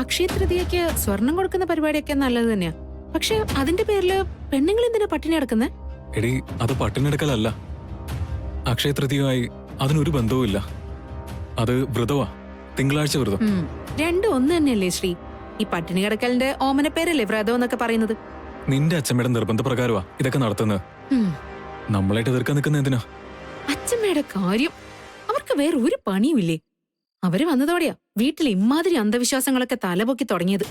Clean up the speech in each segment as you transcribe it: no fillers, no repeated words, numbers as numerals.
അക്ഷയ തൃതീയക്ക് സ്വർണം കൊടുക്കുന്ന പരിപാടിയൊക്കെ നല്ലത് തന്നെയാ. പക്ഷെ അതിന്റെ പേരില് പെണ്ണുങ്ങൾ എന്തിനാ പട്ടിണി കിടക്കുന്നേ? എടി, അത് പട്ടിണിയെടുക്കലല്ല. അക്ഷയ തൃതീയമായി അതിനൊരു ബന്ധവുമില്ല. അത് വ്രതവാ, തിങ്കളാഴ്ച വ്രതം. രണ്ടും ഒന്ന് തന്നെയല്ലേ ശ്രീ? ഈ പട്ടിണി കിടക്കലിന്റെ ഓമന പേരല്ലേ വ്രതം എന്നൊക്കെ പറയുന്നത്? നിന്റെ അച്ഛമ്മയുടെ നിർബന്ധപ്രകാരമാ ഇതൊക്കെ നടത്തുന്നത്. നമ്മളായിട്ട് എതിർക്കാൻ നിൽക്കുന്ന എന്തിനാ? അച്ഛമ്മയുടെ കാര്യം, അവർക്ക് വേറെ ഒരു പണിയുമില്ലേ? അവര് വന്നതോടെയാ വീട്ടിൽ ഇമാതിരി അന്ധവിശ്വാസങ്ങളൊക്കെ തലപൊക്കി തുടങ്ങിയത്.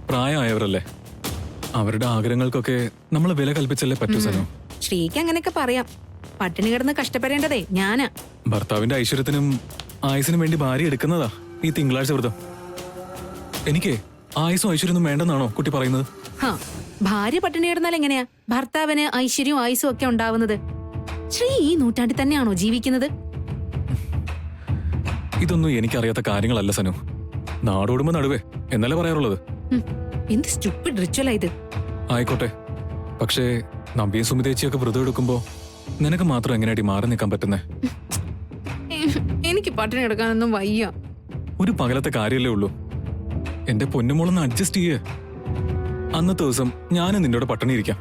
പ്രായമായവരല്ലേ, അവരുടെ ആഗ്രഹങ്ങൾക്കൊക്കെ നമ്മൾ വില കൽപ്പിച്ചല്ലേ പറ്റൂ സനു. ശ്രീക്ക് അങ്ങനെയൊക്കെ പറയാം. പട്ടിണി കിടന്ന് കഷ്ടപ്പെടേണ്ടതേ ഞാനാ. ഭർത്താവിന്റെ ഐശ്വര്യത്തിനും ആയുസിനും വേണ്ടി ഭാര്യ എടുക്കുന്നതാ ഈ തിങ്കളാഴ്ച വ്രതം. എനിക്ക് ആയുസും ഐശ്വര്യൊന്നും വേണ്ടെന്നാണോ കുട്ടി പറയുന്നത്? ഭാര്യ പട്ടിണി കിടന്നാൽ എങ്ങനെയാ ഭർത്താവിന് ഐശ്വര്യവും ആയുസും ഒക്കെ ഉണ്ടാവുന്നത്? ശ്രീ ഈ നൂറ്റാണ്ടിൽ തന്നെയാണോ ജീവിക്കുന്നത്? ഇതൊന്നും എനിക്കറിയാത്ത കാര്യങ്ങളല്ല സനു. നാടോടുമ്പോ നടുവേ എന്നല്ലേ പറയാറുള്ളത്. എന്ത് സ്റ്റുപ്പിഡ് റിച്വലാ ഇത്. ആയിക്കോട്ടെ, പക്ഷേ നമ്പിയും സുമിതേച്ചിയൊക്കെ വ്രതം എടുക്കുമ്പോ നിനക്ക് മാത്രം എങ്ങനെയാടി മാറി നിൽക്കാൻ പറ്റുന്നേ? എനിക്ക് പട്ടിണി എടുക്കാനൊന്നും വയ്യ. ഒരു പകലത്തെ കാര്യമല്ലേ ഉള്ളൂ. എന്റെ പൊന്നുമോളൊന്ന് അഡ്ജസ്റ്റ് ചെയ്യേ. അന്നത്തെ ദിവസം ഞാനും നിന്നോട് പട്ടിണി ഇരിക്കാം.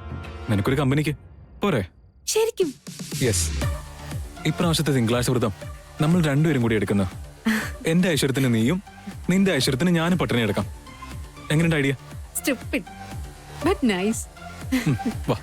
നിനക്കൊരു കമ്പനിക്ക് പോരെ? ശരിക്കും? യെസ്. ഇപ്രാവശ്യത്തെ തിങ്കളാഴ്ച വ്രതം നമ്മൾ രണ്ടുപേരും കൂടി എടുക്കുന്ന. എന്റെ ഐശ്വര്യത്തിന് നീയും നിന്റെ ഐശ്വര്യത്തിന് ഞാനും പട്ടിണി എടുക്കാം. എങ്ങനെയുണ്ട് ഐഡിയ? Stupid but nice. വാ.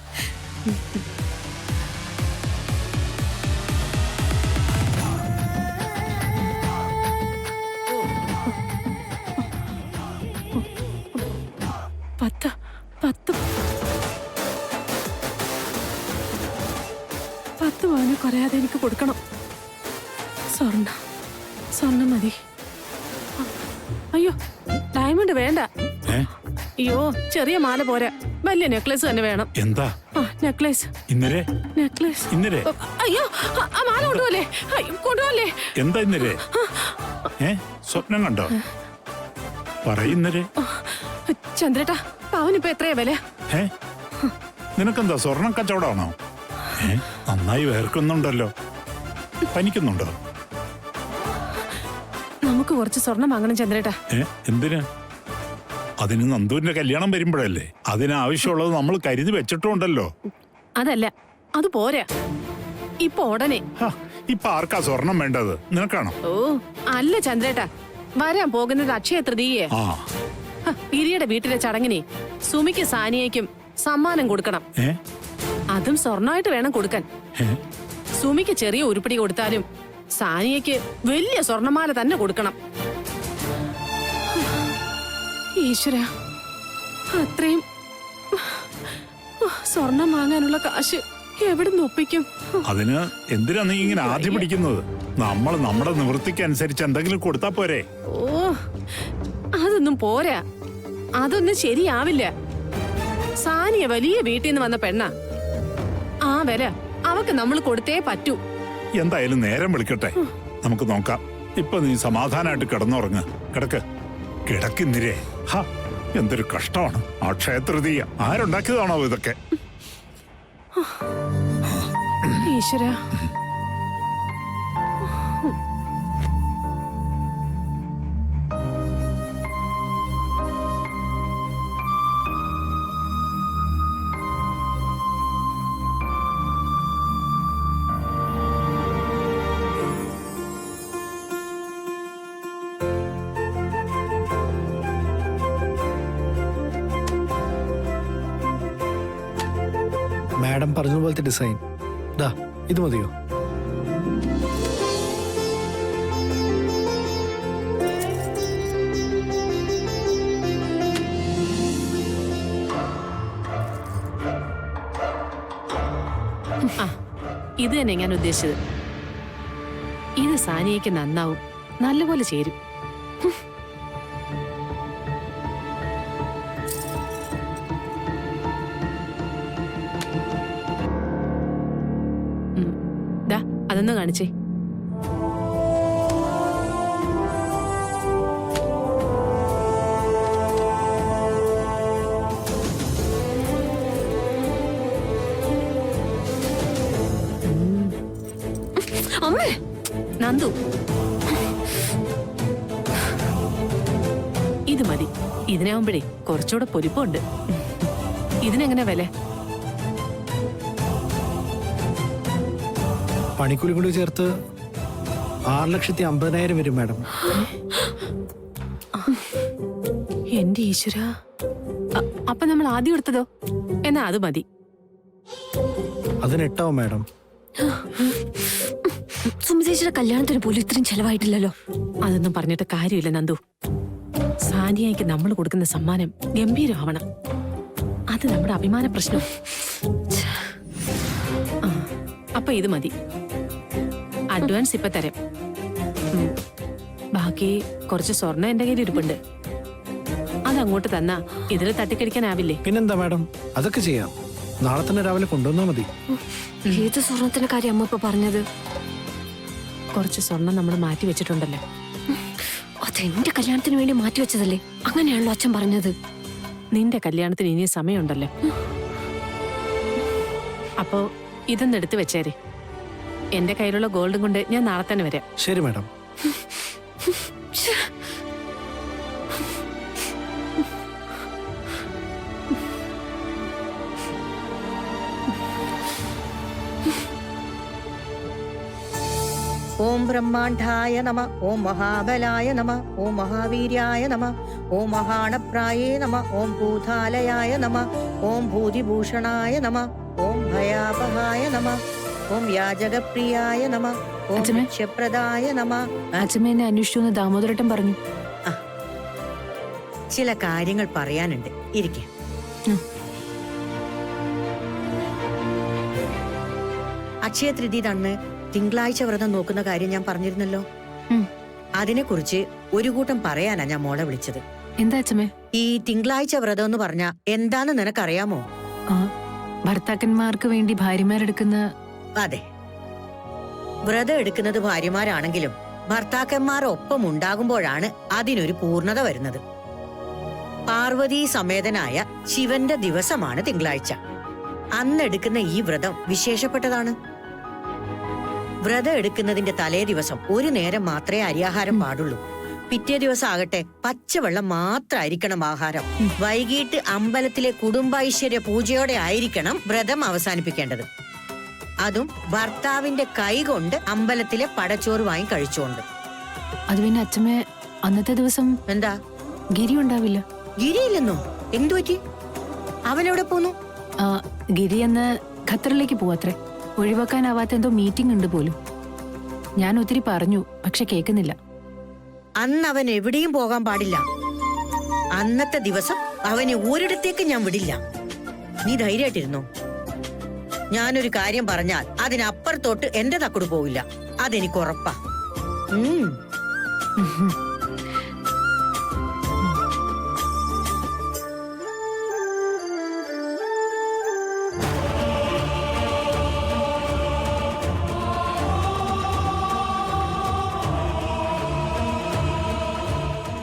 പത്ത് പവന് കുറയാതെ എനിക്ക് കൊടുക്കണം. സ്വർണം മതി. അയ്യോ, ഡയമണ്ട് വേണ്ട. അയ്യോ, ചെറിയ മാല പോരാ, വലിയ നെക്ലേസ് തന്നെ വേണം. എന്താ നെക്ലേസ്? നെക്ലേസ്. അയ്യോ, ആ മാല കൊണ്ടുപോലേ, കൊണ്ടുപോലേ. എന്താ ഇന്നലെ സ്വപ്നം കണ്ടോ? പറയുന്നരെ. ചന്ദ്രേട്ടാ, പവനിപ്പോ എത്രയാ വില? നിനക്കെന്താ സ്വർണം കച്ചവടമാണോ? നന്നായി വേർക്കുന്നുണ്ടല്ലോ. പനിക്കുന്നുണ്ടോ? നമുക്ക് കുറച്ച് സ്വർണം വാങ്ങണം ചന്ദ്രേട്ടാ. എന്തിനാ? അതിന് നന്ദുവിന്റെ കല്യാണം വരുമ്പോഴല്ലേ. അതിനാവശ്യമുള്ളത് നമ്മൾ കരുതി വെച്ചിട്ടുണ്ടല്ലോ. അതല്ല, അത് പോരാ. ഇപ്പൊ ഉടനെ. ഇപ്പൊ ആർക്കാ സ്വർണം വേണ്ടത്? നിനക്കാണോ? ഓ അല്ല ചന്ദ്രേട്ടാ, വരാൻ പോകുന്നത് അക്ഷയ തൃതീയേ. ഗിരിയുടെ വീട്ടിലെ ചടങ്ങിനെ സുമിക്ക് സാനിയയ്ക്കും സമ്മാനം കൊടുക്കണം. അതും സ്വർണമായിട്ട് വേണം കൊടുക്കാൻ. സുമിക്ക് ചെറിയ ഉരുപ്പിടി കൊടുത്താലും സാനിയയ്ക്ക് വലിയ സ്വർണമാല തന്നെ കൊടുക്കണം. ഈശ്വര, അത്രയും സ്വർണം വാങ്ങാനുള്ള കാശ് എവിടുന്ന് ഒപ്പിക്കും? അതിന് എന്തിനാ നീ ഇങ്ങനെ ആദ്യം പിടിക്കുന്നത്? നമ്മൾ നമ്മുടെ നിവൃത്തിക്ക് അനുസരിച്ച് എന്തെങ്കിലും കൊടുത്താ പോരെ? ഓ, അതൊന്നും പോരാ. അതൊന്നും ശരിയാവില്ല. സാനിയ വലിയ വീട്ടിൽ നിന്ന് വന്ന പെണ്ണ. ആ വില അവക്ക് നമ്മൾ കൊടുത്തേ പറ്റൂ. എന്തായാലും നേരം വിളിക്കട്ടെ, നമുക്ക് നോക്കാം. ഇപ്പൊ നീ സമാധാനമായിട്ട് കിടന്നുറങ്ങ്. കിടക്കുന്നിരേ. എന്തൊരു കഷ്ടമാണ്. അക്ഷയ തൃതീയ ആരുണ്ടാക്കിയതാണോ ഇതൊക്കെ? ഈശ്വര. മാഡം പറഞ്ഞതുപോലത്തെ ഡിസൈൻ ദാ, ഇത് മതിയോ? ഇത് തന്നെ ഞാൻ ഉദ്ദേശിച്ചത്. ഇത് സാനിയയ്ക്ക് നന്നാവും, നല്ലപോലെ ചേരും. അതൊന്ന് കാണിച്ചേ. അമ്മേ, നന്ദു. ഇത് മതി. ഇതിനാവുമ്പോഴേ കുറച്ചുകൂടെ പൊലിപ്പുണ്ട്. ഇതിനെങ്ങനെ വില? പണിക്കൂലി കൂടി ചേർത്ത് 6,50,000 വരും മാഡം. എന്റെ ഈശ്വര, അപ്പൊ നമ്മൾ ആദ്യം എടുത്തതോ? എന്നാ അത് മതി. അതിന് 8,000 മാഡം. സുമിതേച്ചിയുടെ കല്യാണത്തിന് പോലും ഇത്രയും ചെലവായിട്ടില്ലല്ലോ. അതൊന്നും പറഞ്ഞിട്ട് കാര്യമില്ല നന്ദു. സാനിയയ്ക്ക് നമ്മൾ കൊടുക്കുന്ന സമ്മാനം ഗംഭീരമാവണം. അത് നമ്മുടെ അഭിമാന പ്രശ്നം. അപ്പൊ ഇത് മതി. അഡ്വാൻസ് ഇപ്പൊ തരാം. ബാക്കി കുറച്ച് സ്വർണ്ണം എന്റെ കയ്യിൽ ഇരിപ്പുണ്ട്. അതങ്ങോട്ട് തന്നാ ഇതിൽ തട്ടിക്കടിക്കാനാവില്ലേ? പിന്നെന്താ മാഡം, അതൊക്കെ ചെയ്യാം. നാളെ തന്നെ രാവിലെ കൊണ്ടുവന്നാ മതി. ഏത് സ്വർണത്തിന്റെ കാര്യം അമ്മ ഇപ്പൊ പറഞ്ഞത്? കുറച്ച് സ്വർണം നമ്മൾ മാറ്റി വെച്ചിട്ടുണ്ടല്ലോ. അതെന്റെ കല്യാണത്തിന് വേണ്ടി മാറ്റിവെച്ചതല്ലേ? അങ്ങനെയാണല്ലോ അച്ഛൻ പറഞ്ഞത്. നിന്റെ കല്യാണത്തിന് ഇനി സമയമുണ്ടല്ലോ. അപ്പോ ഇതൊന്ന് എടുത്തു വെച്ചേരെ. എന്റെ കയ്യിലുള്ള ഗോൾഡും കൊണ്ട് ഞാൻ നാളെ തന്നെ വരാം. ശരി മാഡം. ഓം ബ്രഹ്മാണ്ഡായ നമ, ഓം മഹാബലായ നമ, ഓം മഹാവീര്യായ നമ, ഓം മഹാണപ്രായേ നമ, ഓം ഭൂതാലയായ നമ, ഓം ഭൂതിഭൂഷണായ നമ, ഓം ഭയാപഹായ നമ, ഓം യാചകപ്രിയായ നമ, ഓം അച്ഛമ്മേ. രക്ഷപ്രദായ നമ. അച്ഛമ്മേനെ അന്വേഷിച്ചു ദാമോദരട്ടൻ പറഞ്ഞു. ചില കാര്യങ്ങൾ പറയാനുണ്ട്, ഇരിക്കെ. അക്ഷയ തൃതീയ അന്ന് തിങ്കളാഴ്ച വ്രതം നോക്കുന്ന കാര്യം ഞാൻ പറഞ്ഞിരുന്നല്ലോ. അതിനെക്കുറിച്ച് ഒരു കൂട്ടം പറയാനാ ഞാൻ മോളെ വിളിച്ചത്. എന്താ അച്ഛമ്മേ? ഈ തിങ്കളാഴ്ച വ്രതം എന്ന് പറഞ്ഞാ എന്താന്ന് നിനക്കറിയാമോ? ഭർത്താക്കന്മാർക്ക് വേണ്ടി ഭാര്യമാരെടുക്കുന്ന. അതെ, വ്രതം എടുക്കുന്നത് ഭാര്യമാരാണെങ്കിലും ഭർത്താക്കന്മാരൊപ്പം ഉണ്ടാകുമ്പോഴാണ് അതിനൊരു പൂർണ്ണത വരുന്നത്. പാർവതീ സമേതനായ ശിവന്റെ ദിവസമാണ് തിങ്കളാഴ്ച. അന്നെടുക്കുന്ന ഈ വ്രതം വിശേഷപ്പെട്ടതാണ്. വ്രതം എടുക്കുന്നതിന്റെ തലേ ദിവസം ഒരു നേരം മാത്രമേ അരിയാഹാരം പാടുള്ളൂ. പിറ്റേ ദിവസം ആകട്ടെ പച്ചവെള്ളം മാത്രമായിരിക്കണം ആഹാരം. വൈകിട്ട് അമ്പലത്തിലെ കുടുംബൈശ്വര്യ പൂജയോടെ ആയിരിക്കണം വ്രതം അവസാനിപ്പിക്കേണ്ടത്. അതും ഭർത്താവിന്റെ കൈ കൊണ്ട് അമ്പലത്തിലെ പടച്ചോറ് വാങ്ങി കഴിച്ചുകൊണ്ട്. അത് പിന്നെ അച്ഛമ്മേ, അന്നത്തെ ദിവസം എന്താ ഗിരി ഉണ്ടാവില്ല. ഗിരിയില്ലെന്നോ? എന്തു പറ്റി? അവനെവിടെ പോന്നു? ഗിരി എന്ന് ഖത്തറിലേക്ക് പോവാത്രേ. ഒഴിവാക്കാനാവാത്ത എന്തോ മീറ്റിംഗ് ഉണ്ട് പോലും. ഞാൻ ഒത്തിരി പറഞ്ഞു, പക്ഷെ കേൾക്കുന്നില്ല. അന്ന് അവൻ എവിടെയും പോകാൻ പാടില്ല. അന്നത്തെ ദിവസം അവനെ ഒരിടത്തേക്ക് ഞാൻ വിടില്ല. നീ ധൈര്യമായിട്ടിരുന്നോ. ഞാനൊരു കാര്യം പറഞ്ഞാൽ അതിനപ്പുറത്തോട്ട് എന്റെ തക്കുട് പോവില്ല. അതെനിക്ക് ഉറപ്പാ.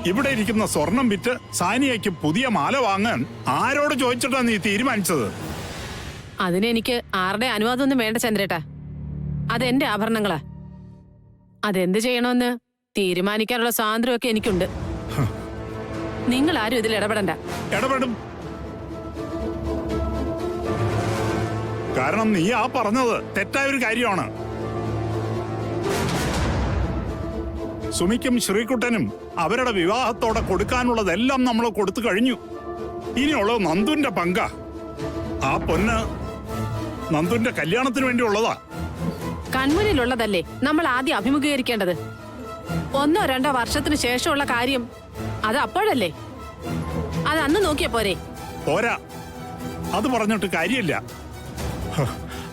ഇവിടെ ഇരിക്കുന്ന സ്വർണം വിറ്റ് സാനിയയ്ക്ക് പുതിയ മാല വാങ്ങാൻ ആരോട് ചോദിച്ചിട്ടാ നീ തീരുമാനിച്ചത്? അതിനെനിക്ക് ആരുടെ അനുവാദമൊന്നും വേണ്ട ചന്ദ്രേട്ടാ. അതെന്റെ ആഭരണങ്ങളാ. അതെന്ത് ചെയ്യണമെന്ന് തീരുമാനിക്കാനുള്ള സ്വാതന്ത്ര്യമൊക്കെ എനിക്കുണ്ട്. നിങ്ങൾ ആരും ഇതിൽ ഇടപെടണ്ട. ഇടപെടും. കാരണം നീ ആ പറഞ്ഞത് തെറ്റായ ഒരു കാര്യമാണ്. സുമിക്കും ശ്രീകുട്ടനും അവരുടെ വിവാഹത്തോടെ കൊടുക്കാനുള്ളതെല്ലാം നമ്മൾ കൊടുത്തു കഴിഞ്ഞു. ഇനിയുള്ളത് നന്ദുന്റെ പങ്കാ. ആ പൊന്ന് നന്ദുന്റെ കല്യാണത്തിന് വേണ്ടിയുള്ളതാ. കൺമുന്നിലുള്ളതല്ലേ നമ്മൾ ആദ്യം അഭിമുഖീകരിക്കേണ്ടത്. 1 or 2 വർഷത്തിന് ശേഷമുള്ള കാര്യം അത് അപ്പോഴല്ലേ. അത് അന്ന് നോക്കിയ പോരെ? പോരാ, അത് പറഞ്ഞിട്ട് കാര്യമില്ല.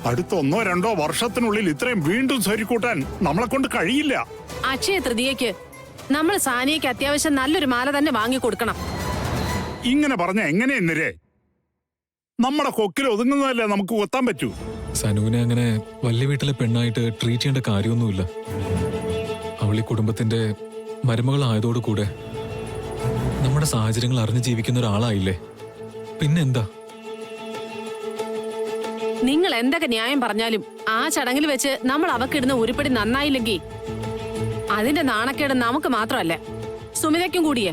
അടുത്ത 1 or 2 വർഷത്തിനുള്ളിൽ ഇത്രയും വീണ്ടും സ്വരിക്കൂട്ടാൻ നമ്മളെ കൊണ്ട് കഴിയില്ല. അക്ഷയ തൃതീയക്ക് നമ്മൾ സാനിയയ്ക്ക് അത്യാവശ്യം നല്ലൊരു മാല തന്നെ വാങ്ങിക്കൊടുക്കണം. ഇങ്ങനെ പറഞ്ഞ എങ്ങനെയെന്നരേ? നമ്മുടെ കൊക്കിൽ ഒതുങ്ങുന്നതല്ലേ നമുക്ക് കൊത്താൻ പറ്റൂ. സനുവിനെ അങ്ങനെ വലിയ വീട്ടിലെ പെണ്ണായിട്ട് ട്രീറ്റ് ചെയ്യേണ്ട കാര്യമൊന്നുമില്ല. അവൾ ഈ കുടുംബത്തിന്റെ മരുമകളായതോടുകൂടെ നമ്മുടെ സാഹചര്യങ്ങൾ അറിഞ്ഞു ജീവിക്കുന്ന ഒരാളായില്ലേ. പിന്നെന്താ? നിങ്ങൾ എന്തൊക്കെ ന്യായം പറഞ്ഞാലും ആ ചടങ്ങിൽ വെച്ച് നമ്മൾ അവക്കിടുന്ന ഉരുപ്പടി നന്നായില്ലെങ്കിൽ അതിന്റെ നാണക്കേട് നമുക്ക് മാത്രമല്ല, സുമിതയ്ക്കും കൂടിയേ.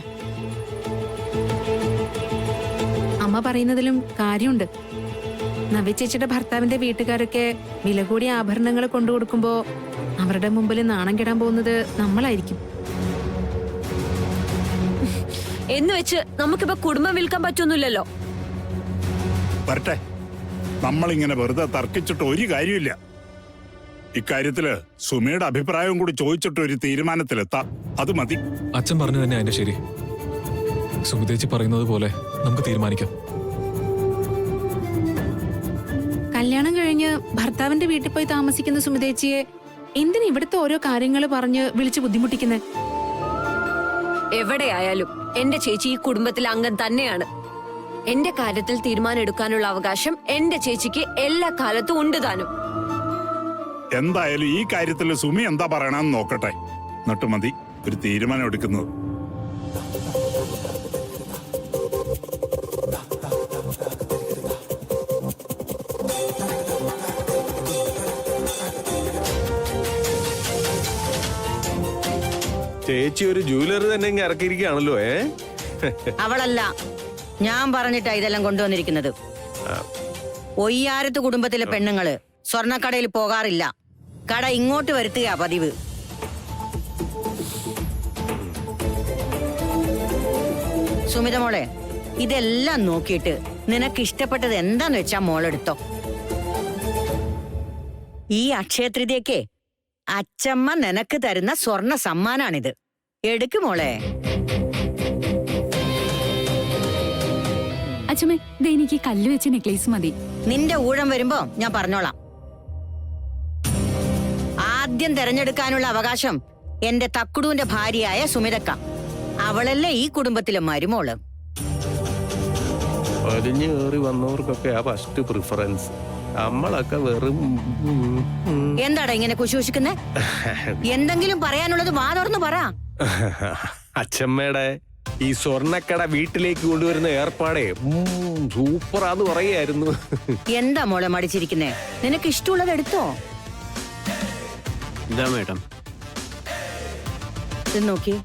അമ്മ പറയുന്നതിലും കാര്യമുണ്ട്. നവ്യ ചേച്ചിയുടെ ഭർത്താവിന്റെ വീട്ടുകാരൊക്കെ വില കൂടിയ ആഭരണങ്ങൾ കൊണ്ടുകൊടുക്കുമ്പോ അവരുടെ മുമ്പിൽ നാണം കെടാൻ പോകുന്നത് നമ്മളായിരിക്കും. എന്ന് വെച്ച് നമുക്കിപ്പോ കുടുംബം വിൽക്കാൻ പറ്റൊന്നുമില്ലല്ലോ. വരട്ടെ, നമ്മളിങ്ങനെ വെറുതെ തർക്കിച്ചിട്ട് ഒരു കാര്യമില്ല. ഇക്കാര്യത്തില് സുമിയുടെ അഭിപ്രായവും കൂടി ചോദിച്ചിട്ട് ഒരു തീരുമാനത്തിലെത്താം. അത് മതി. അച്ഛൻ പറഞ്ഞു തന്നെ അതിന്റെ ശരി. സുമിതേച്ചി പറയുന്നത് പോലെ നമുക്ക് തീരുമാനിക്കാം. കല്യാണം കഴിഞ്ഞ് ഭർത്താവിന്റെ വീട്ടിൽ പോയി താമസിക്കുന്ന സുമിതേച്ചിയെ എന്തിനാ ഇവിടുത്തെ ഓരോ കാര്യങ്ങൾ പറഞ്ഞ് വിളിച്ച് ബുദ്ധിമുട്ടിക്കുന്നേ? എവിടെയായാലും എന്റെ ചേച്ചി ഈ കുടുംബത്തിലെ അംഗം തന്നെയാണ്. എന്റെ കാര്യത്തിൽ തീരുമാനം എടുക്കാനുള്ള അവകാശം എന്റെ ചേച്ചിക്ക് എല്ലാ കാലത്തും ഉണ്ട് താനും. എന്തായാലും ഈ കാര്യത്തിൽ സുമി എന്താ പറയണമെന്ന് നോക്കട്ടെ, എന്നിട്ട് മതി ഒരു തീരുമാനം എടുക്കുന്നത്. ചേച്ചി ഒരു ജൂവലറി തന്നെ ഇങ്ങ് ഇറക്കിയിരിക്കുകയാണല്ലോ. അവളല്ല, ഞാൻ പറഞ്ഞിട്ടാ ഇതെല്ലാം കൊണ്ടുവന്നിരിക്കുന്നത്. ഒയ്യാരത്ത് കുടുംബത്തിലെ പെണ്ണുങ്ങള് സ്വർണ്ണക്കടയിൽ പോകാറില്ല. കട ഇങ്ങോട്ട് വരുത്തുക പതിവ്. സുമിത മോളെ, ഇതെല്ലാം നോക്കിയിട്ട് നിനക്ക് ഇഷ്ടപ്പെട്ടത് എന്താന്ന് വെച്ചാ മോളെടുത്തോ. ഈ അക്ഷയതൃതീയക്ക് അച്ചമ്മ നിനക്ക് തരുന്ന സ്വർണ്ണ സമ്മാനാണിത്. എടുക്ക് മോളെ. അച്ഛമ്മേ, എനിക്ക് കല്ല് വെച്ച നെക്ലേസ് മതി. നിന്റെ ഊഴം വരുമ്പോ ഞാൻ പറഞ്ഞോളാം. ആദ്യം തെരഞ്ഞെടുക്കാനുള്ള അവകാശം എന്റെ തക്കുടുവിന്റെ ഭാര്യയായ സുമിതക്ക. അവളല്ലേ ഈ കുടുംബത്തിലെ മരുമോള്. വലിഞ്ഞു കയറി വന്നവർക്കൊക്കെ ആ ഫസ്റ്റ് പ്രിഫറൻസ്. നമ്മളൊക്കെ വെറും എന്താടാ ഇങ്ങനെ കുശൂഷിക്കുന്നേ? എന്തെങ്കിലും പറയാനുള്ളത് വാ തുറന്ന് പറ. അച്ഛമ്മയുടെ ഈ സ്വർണ്ണക്കട വീട്ടിലേക്ക് കൊണ്ടുവരുന്ന ഏർപ്പാടേ സൂപ്പറാന്ന് പറയായിരുന്നു. എന്താ മോളെ മടിച്ചിരിക്കുന്നേ? നിനക്ക് ഇഷ്ടമുള്ളത് എടുത്തോ. എന്താ മേഡം? ഇത് നോക്കി.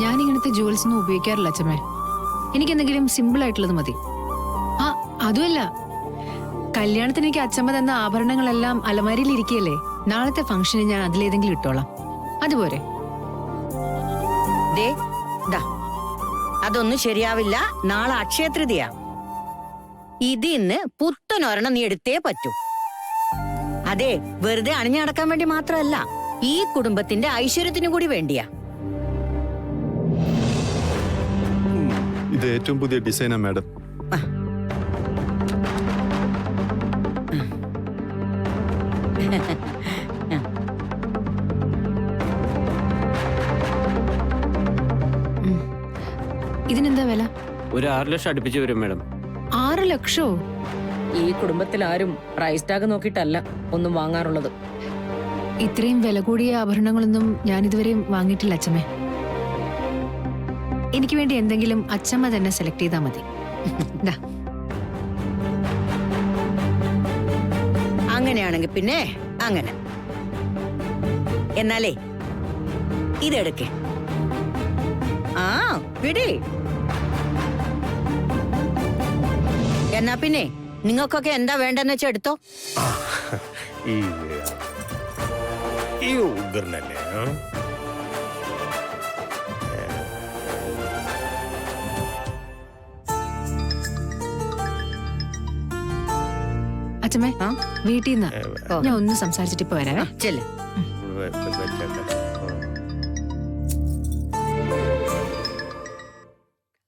ഞാൻ ഇങ്ങനത്തെ ജുവൽസ് ഒന്നും ഉപയോഗിക്കാറില്ല അച്ഛമ്മേ. എനിക്ക് എന്തെങ്കിലും സിമ്പിൾ ആയിട്ടുള്ളത് മതി. ആ, അതുമല്ല, കല്യാണത്തിന് എനിക്ക് അച്ഛമ്മ തന്ന ആഭരണങ്ങളെല്ലാം അലമാരിയിൽ ഇരിക്കുകയല്ലേ. നാളത്തെ ഫംഗ്ഷന് ഞാൻ അതിലേതെങ്കിലും ഇട്ടോളാം. അതുപോലെ അതൊന്നും ശരിയാവില്ല. നാളെ അക്ഷയതൃതീയ. ഇതിന്ന് പുത്തനൊരെണ്ണം നീ എടുത്തേ പറ്റൂ. അതെ, വെറുതെ അണിഞ്ഞടക്കാൻ വേണ്ടി മാത്രമല്ല, ഈ കുടുംബത്തിന്റെ ഐശ്വര്യത്തിനു കൂടി വേണ്ടിയാ. ഇത് ഏറ്റവും പുതിയ ഡിസൈനാ മാഡം. ഇതിനെന്താ വില? ഒരു 6 ലക്ഷം അടുപ്പിച്ച് വരും മാഡം. 6 ലക്ഷോ? ഈ കുടുംബത്തിൽ ആരും പ്രൈസ് ടാഗ് നോക്കിയിട്ടല്ല ഒന്നും വാങ്ങാറുള്ളത്. ഇത്രയും വില കൂടിയ ആഭരണങ്ങളൊന്നും ഞാൻ ഇതുവരെ വാങ്ങിയിട്ടില്ല അച്ഛമ്മേ. എനിക്ക് വേണ്ടി എന്തെങ്കിലും അച്ഛമ്മ തന്നെ സെലക്ട് ചെയ്താൽ മതി. അങ്ങനെയാണെങ്കിൽ പിന്നെ അങ്ങനെ. എന്നാലേ ഇതെടുക്കേ. ആ വിടി. എന്നാ പിന്നെ നിങ്ങൾക്കൊക്കെ എന്താ വേണ്ടെന്ന് വെച്ചാ എടുത്തോ. ഈ ഉഗ്രനല്ലേ? അച്ഛമ്മേ, വീട്ടിൽ നിന്ന് ഞാൻ ഒന്ന് സംസാരിച്ചിട്ട് ഇപ്പൊ വരാം. ചെല്ല്.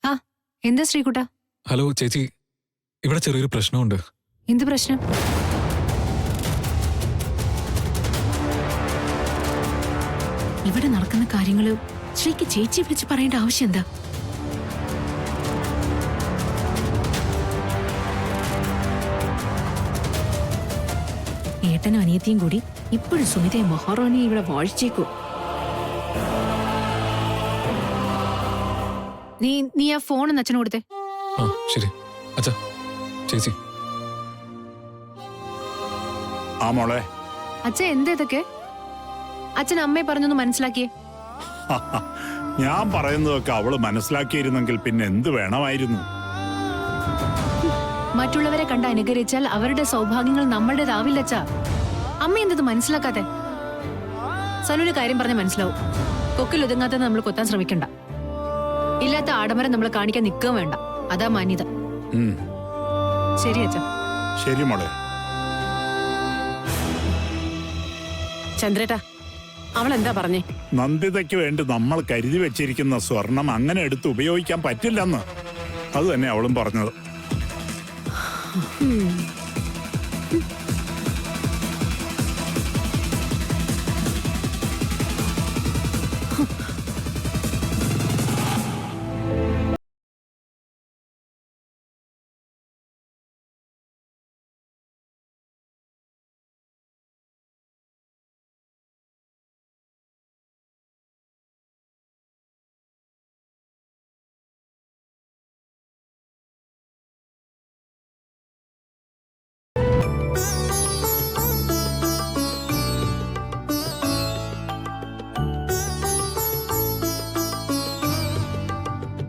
ആ, എന്താ ശ്രീകുട്ട? ഹലോ ചേച്ചി, ഇവിടെ ചെറിയൊരു പ്രശ്നമുണ്ട്. എന്ത് പ്രശ്നം? ഇവിടെ നടക്കുന്ന കാര്യങ്ങള് ശ്രീക്ക് ചേച്ചിയെ വിളിച്ച് പറയേണ്ട ആവശ്യം എന്താ? ഏട്ടനും അനിയത്തിയും കൂടി ഇപ്പോഴും സുമിതയെ മഹാറാണിയെ ഇവിടെ വാഴിച്ചേക്കൂ. നീ ആ ഫോൺ ഒന്ന് അച്ഛന് കൊടുത്തേ. ആ ശരി അച്ഛാ. ചേച്ചി ആ മോളെ, അച്ഛൻ എന്താ ഇതൊക്കെ? അച്ഛൻ അമ്മയെ പറഞ്ഞൊന്ന് മനസ്സിലാക്കിയേ. ഞാൻ പറയുന്നതൊക്കെ അവള് മനസ്സിലാക്കിയിരുന്നെങ്കിൽ പിന്നെ എന്ത് വേണമായിരുന്നു? മറ്റുള്ളവരെ കണ്ട് അനുകരിച്ചാൽ അവരുടെ സൗഭാഗ്യങ്ങൾ നമ്മളുടേതാവില്ല അച്ഛാ. അമ്മ എന്തത് മനസ്സിലാക്കാത്തെ? സനുവിന് കാര്യം പറഞ്ഞ മനസ്സിലാവും. കൊക്കിൽ ഒതുങ്ങാത്ത നമ്മൾ കൊത്താൻ ശ്രമിക്കണ്ട. ഇല്ലാത്ത ആഡംബരം നമ്മൾ കാണിക്കാൻ നിൽക്കുകയും വേണ്ട. അതാ മാന്യത. ശരി അച്ഛാ. ശരി മോളെ. ചന്ദ്രേട്ടാ, അവൾ എന്താ പറഞ്ഞേ? നന്ദിതയ്ക്ക് വേണ്ടി നമ്മൾ കരുതി വെച്ചിരിക്കുന്ന സ്വർണം അങ്ങനെ എടുത്ത് ഉപയോഗിക്കാൻ പറ്റില്ലെന്ന്. അത് തന്നെ അവളും പറഞ്ഞത്.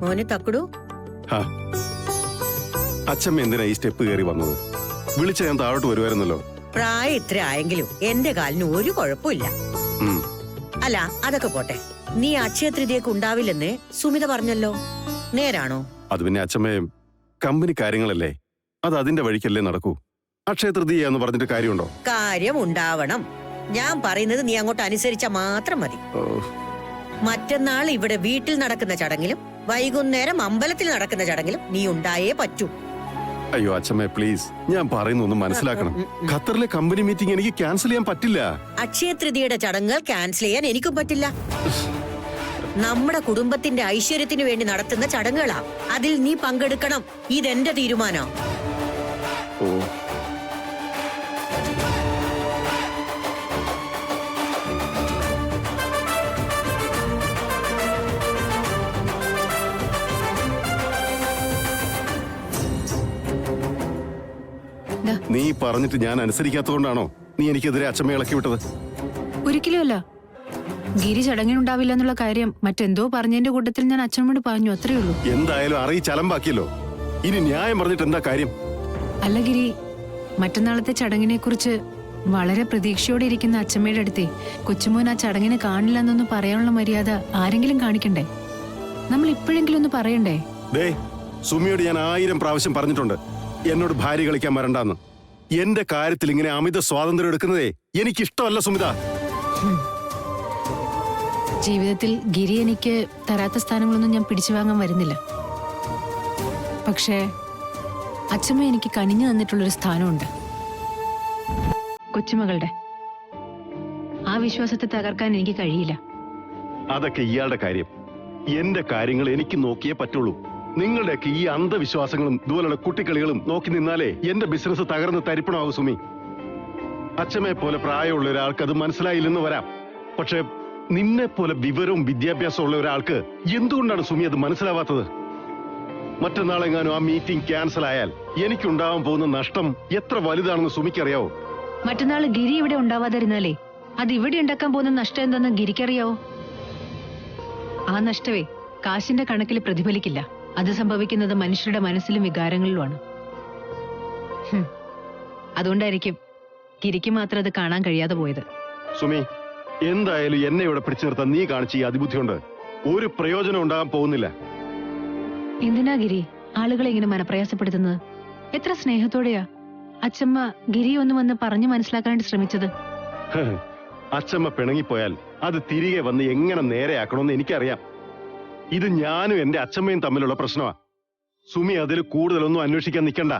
മോനെ തക്കടു, അച്ഛമ്മ എന്തിനാ ഈ സ്റ്റെപ്പ് കയറി വന്നത്? വിളിച്ച ഞാൻ താഴോട്ട് വരുമായിരുന്നല്ലോ. പ്രായം ഇത്ര ആയെങ്കിലും എന്റെ കാലിന് ഒരു കുഴപ്പമില്ല. അല്ല, അതൊക്കെ പോട്ടെ. നീ അക്ഷയ തൃതീയക്ക് ഉണ്ടാവില്ലെന്ന് സുമിത പറഞ്ഞല്ലോ, നേരാണോ? അത് പിന്നെ അച്ഛമ്മയെ കമ്പനി കാര്യങ്ങളല്ലേ, അത് അതിന്റെ വഴിക്കല്ലേ നടക്കൂ. അക്ഷയ തൃതീയ എന്ന് പറഞ്ഞിട്ട് കാര്യമുണ്ടോ? കാര്യം ഉണ്ടാവണം. ഞാൻ പറയുന്നത് നീ അങ്ങോട്ട് അനുസരിച്ചാ മാത്രം മതി. മറ്റന്നാൾ ഇവിടെ വീട്ടിൽ നടക്കുന്ന ചടങ്ങിലും വൈകുന്നേരം അമ്പലത്തിൽ നടക്കുന്ന ചടങ്ങിലും നീ ഉണ്ടായേ പറ്റൂ. അയ്യോ അച്ഛമ്മ പ്ലീസ്, ഞാൻ പറയുന്നൊന്നും മനസ്സിലാക്കണം. ഖത്തറിലെ കമ്പനി മീറ്റിംഗ് എനിക്ക് ക്യാൻസൽ ചെയ്യാൻ പറ്റില്ല. അക്ഷയ തൃതീയയുടെ ചടങ്ങുകൾ ക്യാൻസൽ ചെയ്യാൻ എനിക്കും പറ്റില്ല. നമ്മുടെ കുടുംബത്തിന്റെ ഐശ്വര്യത്തിന് വേണ്ടി നടത്തുന്ന ചടങ്ങുകളാ. അതിൽ നീ പങ്കെടുക്കണം. ഇതെന്റെ തീരുമാനം. ഓ, നീ പറഞ്ഞിട്ട് ഞാൻ അനുസരിക്കാത്തതുകൊണ്ടാണോ നീ എനിക്കെതിരെ അച്ഛമ്മയെ ഇളക്കി വിട്ടത്? ഒരിക്കലും അല്ല. ഗിരി ചടങ്ങിനുണ്ടാവില്ല എന്നുള്ള കാര്യം മറ്റെന്തോ പറഞ്ഞതിന്റെ കൂട്ടത്തിൽ ഞാൻ അച്ഛനോട് പറഞ്ഞു, അത്രേ ഉള്ളൂ. എന്തായാലും അറിയിച്ച് അലമ്പാക്കിയല്ലോ. ഇനി ന്യായം പറഞ്ഞിട്ട് എന്താ കാര്യം? അല്ല ഗിരി, മറ്റന്നാളത്തെ ചടങ്ങിനെ കുറിച്ച് വളരെ പ്രതീക്ഷയോടെ ഇരിക്കുന്ന അച്ഛമ്മയുടെ അടുത്തേ കൊച്ചുമോൻ ആ ചടങ്ങിന് കാണില്ല എന്നൊന്ന് പറയാനുള്ള മര്യാദ ആരെങ്കിലും കാണിക്കണ്ടേ? നമ്മൾ ഇപ്പോഴെങ്കിലും ഒന്ന് പറയണ്ടേ? ദേ, സുമിയോട് ഞാൻ 1000 പ്രാവശ്യം പറഞ്ഞിട്ടുണ്ട് എന്നോട് ഭാര്യ കളിക്കാൻ വരണ്ടാന്ന്. എന്റെ കാര്യത്തിൽ ഇങ്ങനെ അമിത സ്വാതന്ത്ര്യം എടുക്കുന്നതേ എനിക്കിഷ്ടമല്ല സുമിത. ജീവിതത്തിൽ ഗിരി എനിക്ക് തരാത്ത സ്ഥാനങ്ങളൊന്നും ഞാൻ പിടിച്ചു വാങ്ങാൻ വരുന്നില്ല. പക്ഷേ അച്ഛമ്മ എനിക്ക് കനിഞ്ഞു തന്നിട്ടുള്ളൊരു സ്ഥാനമുണ്ട്, കൊച്ചുമകളുടെ. ആ വിശ്വാസത്തെ തകർക്കാൻ എനിക്ക് കഴിയില്ല. അതൊക്കെ ഇയാളുടെ കാര്യം. എന്റെ കാര്യങ്ങൾ എനിക്ക് നോക്കിയേ പറ്റുള്ളൂ. നിങ്ങളുടെയൊക്കെ ഈ അന്ധവിശ്വാസങ്ങളും ഇതുപോലുള്ള കുട്ടിക്കളികളും നോക്കി നിന്നാലേ എന്റെ ബിസിനസ് തകർന്ന് തരിപ്പണമാകും സുമി. അച്ഛമ്മയെ പോലെ പ്രായമുള്ള ഒരാൾക്ക് അത് മനസ്സിലായില്ലെന്ന് വരാം. പക്ഷെ നിന്നെ പോലെ വിവരവും വിദ്യാഭ്യാസവും ഉള്ള ഒരാൾക്ക് എന്തുകൊണ്ടാണ് സുമി അത് മനസ്സിലാവാത്തത്? മറ്റന്നാളെങ്ങാനും ആ മീറ്റിംഗ് ക്യാൻസൽ ആയാൽ എനിക്കുണ്ടാവാൻ പോകുന്ന നഷ്ടം എത്ര വലുതാണെന്ന് സുമിക്കറിയാവോ? മറ്റന്നാൾ ഗിരി ഇവിടെ ഉണ്ടാവാതിരുന്നാലേ അത് ഇവിടെ ഉണ്ടാക്കാൻ പോകുന്ന നഷ്ടം എന്തെന്ന് ഗിരിക്കറിയാവോ? ആ നഷ്ടമേ കാശിന്റെ കണക്കിൽ പ്രതിഫലിക്കില്ല. അത് സംഭവിക്കുന്നത് മനുഷ്യരുടെ മനസ്സിലും വികാരങ്ങളിലുമാണ്. അതുകൊണ്ടായിരിക്കും ഗിരിക്ക് മാത്രം അത് കാണാൻ കഴിയാതെ പോയത്. സുമി, എന്തായാലും എന്നെ ഇവിടെ പിടിച്ചു നിർത്താൻ നീ കാണിച്ച ഈ അതിബുദ്ധി കൊണ്ട് ഒരു പ്രയോജനം ഉണ്ടാകാൻ പോകുന്നില്ല. എന്തിനാ ഗിരി ആളുകളെ ഇങ്ങനെ മനപ്രയാസപ്പെടുത്തുന്നത്? എത്ര സ്നേഹത്തോടെയാ അച്ഛമ്മ ഗിരി ഒന്ന് വന്ന് പറഞ്ഞു മനസ്സിലാക്കാനായിട്ട് ശ്രമിച്ചത്. അച്ഛമ്മ പിണങ്ങിപ്പോയാൽ അത് തിരികെ വന്ന് എങ്ങനെ നേരെയാക്കണമെന്ന് എനിക്കറിയാം. ഇത് ഞാനും എന്റെ അച്ഛമ്മയും തമ്മിലുള്ള പ്രശ്നമാ. സുമി അതിൽ കൂടുതലൊന്നും അന്വേഷിക്കാൻ നിൽക്കണ്ട.